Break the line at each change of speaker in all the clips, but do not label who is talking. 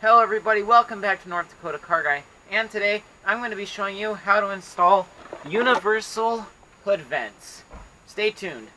Hello everybody, welcome back to North Dakota Car Guy, and today I'm going to be showing you how to install universal hood vents. Stay tuned.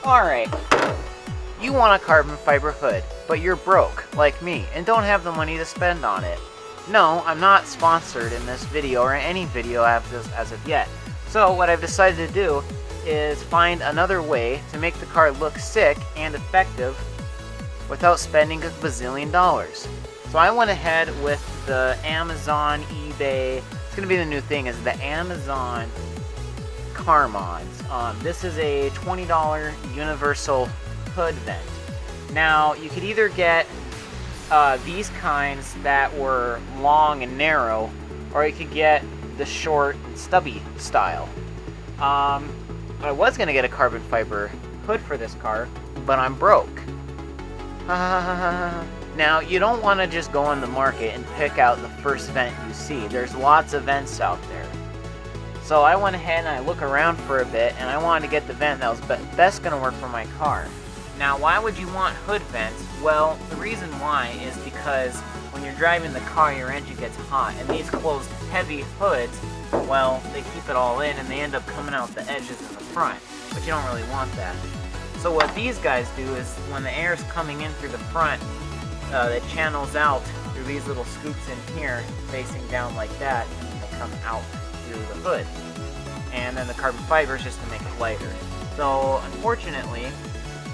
Alright, you want a carbon fiber hood, but you're broke, like me, and don't have the money to spend on it. No, I'm not sponsored in this video or any video as of yet. So what I've decided to do is find another way to make the car look sick and effective without spending a bazillion dollars. So I went ahead with the Amazon, eBay, it's going to be the new thing, is the Amazon car mods. This is a $20 universal hood vent. Now you could either get these kinds that were long and narrow, or you could get the short stubby style. I was gonna get a carbon fiber hood for this car, but I'm broke. Now you don't want to just go on the market and pick out the first vent you see. There's lots of vents out there. So I went ahead and I looked around for a bit, and I wanted to get the vent that was best going to work for my car. Now, why would you want hood vents? Well, the reason why is because when you're driving the car, your engine gets hot, and these closed heavy hoods, well, they keep it all in, and they end up coming out the edges in the front, but you don't really want that. So what these guys do is when the air is coming in through the front, it channels out through these little scoops in here, facing down like that, and they come out through the hood, and then the carbon fiber is just to make it lighter. So unfortunately,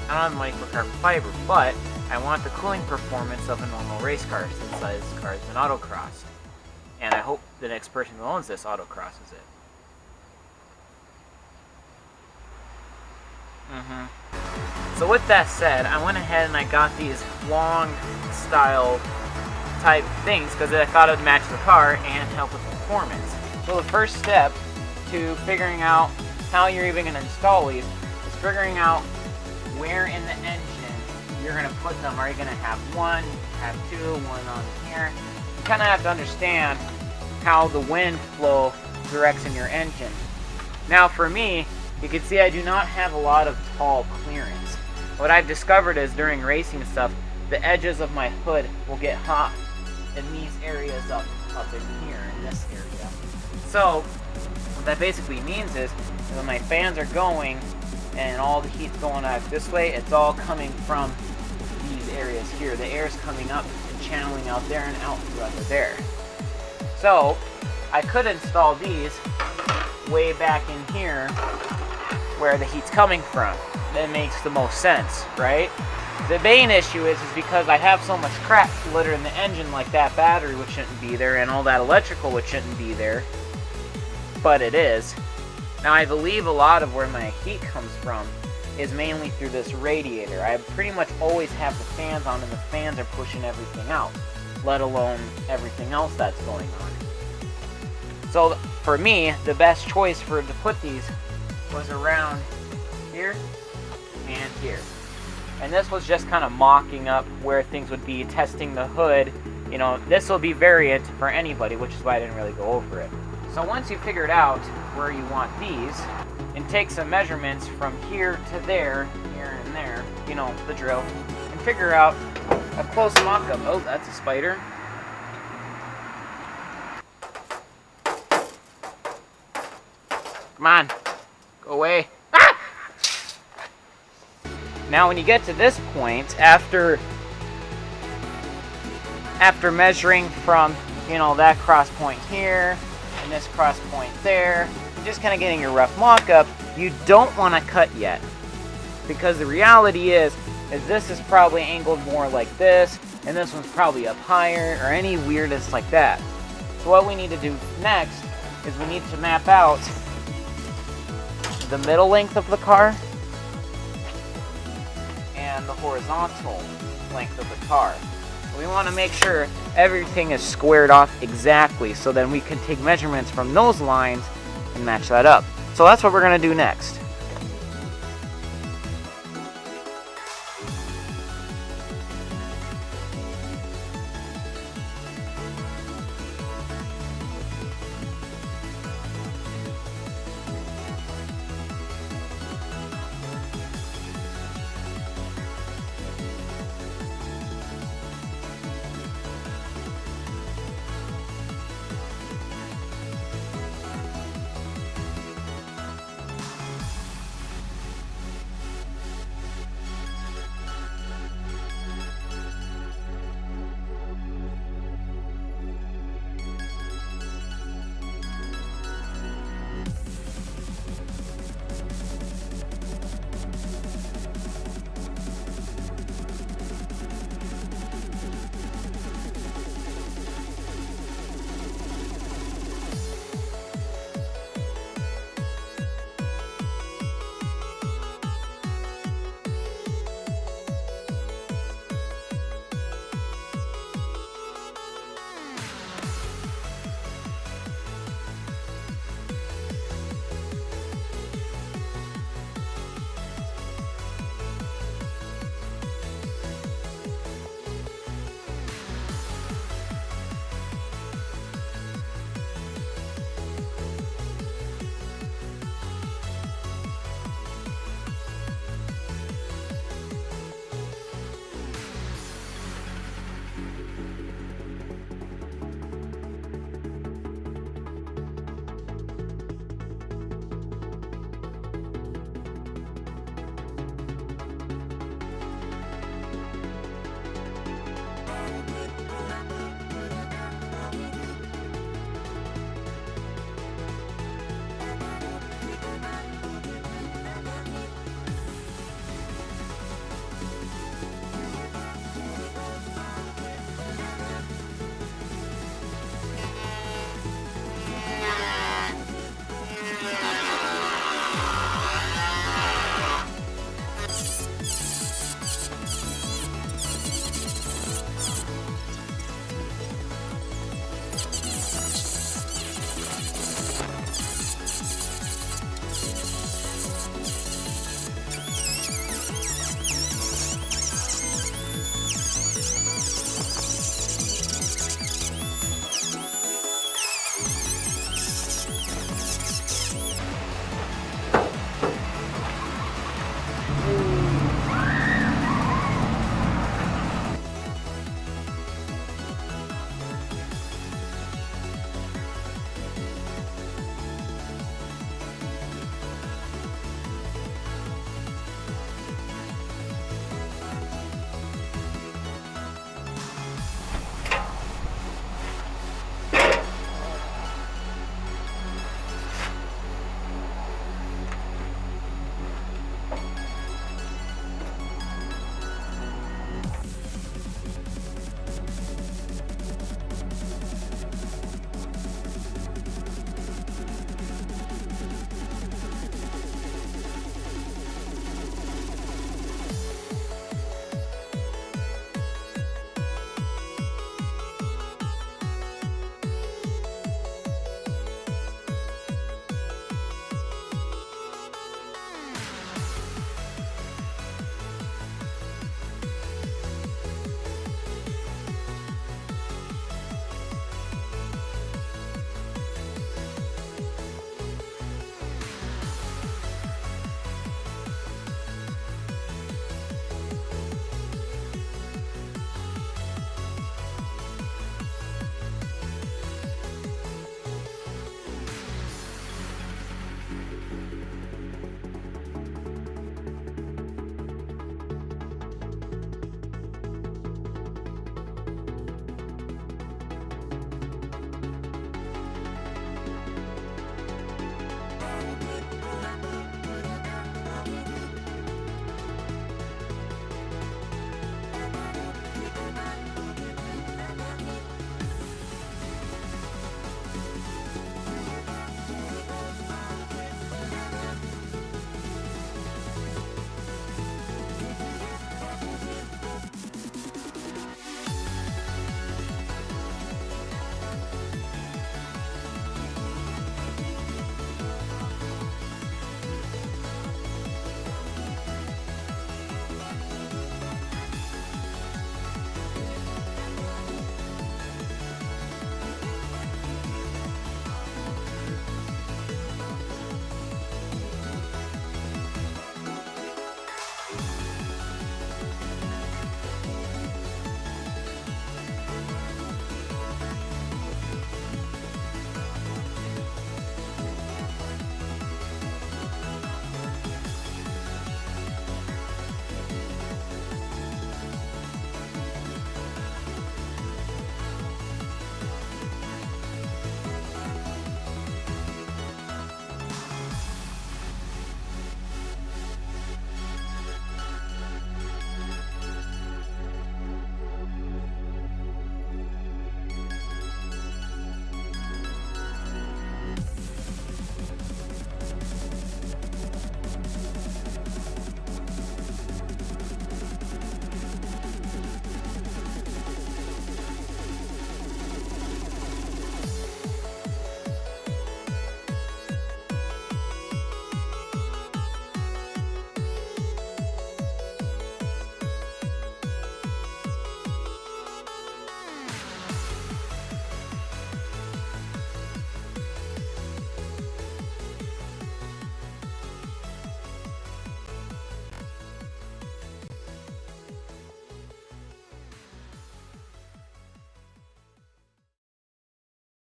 I don't have money for carbon fiber, but I want the cooling performance of a normal race car, since this car has been autocrossed, and I hope the next person who owns this autocrosses it. So with that said, I went ahead and I got these long style type things because I thought it would match the car and help with performance. So the first step to figuring out how you're even going to install these is figuring out where in the engine you're going to put them. Are you going to have one, have two, one on here? You kind of have to understand how the wind flow directs in your engine. Now for me, you can see I do not have a lot of tall clearance. What I've discovered is during racing stuff, the edges of my hood will get hot in these areas up in here, in this area. So, what that basically means is, when my fans are going and all the heat's going out this way, it's all coming from these areas here. The air's coming up and channeling out there and out through under there. So, I could install these way back in here where the heat's coming from. That makes the most sense, right? The main issue is because I have so much crap littered in the engine, like that battery which shouldn't be there and all that electrical which shouldn't be there, but it is. Now I believe a lot of where my heat comes from is mainly through this radiator. I pretty much always have the fans on, and the fans are pushing everything out, let alone everything else that's going on. So for me, the best choice to put these was around here and here. And this was just kind of mocking up where things would be, testing the hood. You know, this will be variant for anybody, which is why I didn't really go over it. So once you figured out where you want these, and take some measurements from here to there, here and there, you know, the drill, and figure out a close mock-up. Oh, that's a spider. Come on, go away. Ah! Now when you get to this point, after measuring from, that cross point here and this cross point there, just kind of getting your rough mock-up, you don't want to cut yet. Because the reality is this is probably angled more like this, and this one's probably up higher, or any weirdness like that. So what we need to do next is we need to map out the middle length of the car and the horizontal length of the car. We want to make sure everything is squared off exactly, so then we can take measurements from those lines and match that up. So that's what we're going to do next.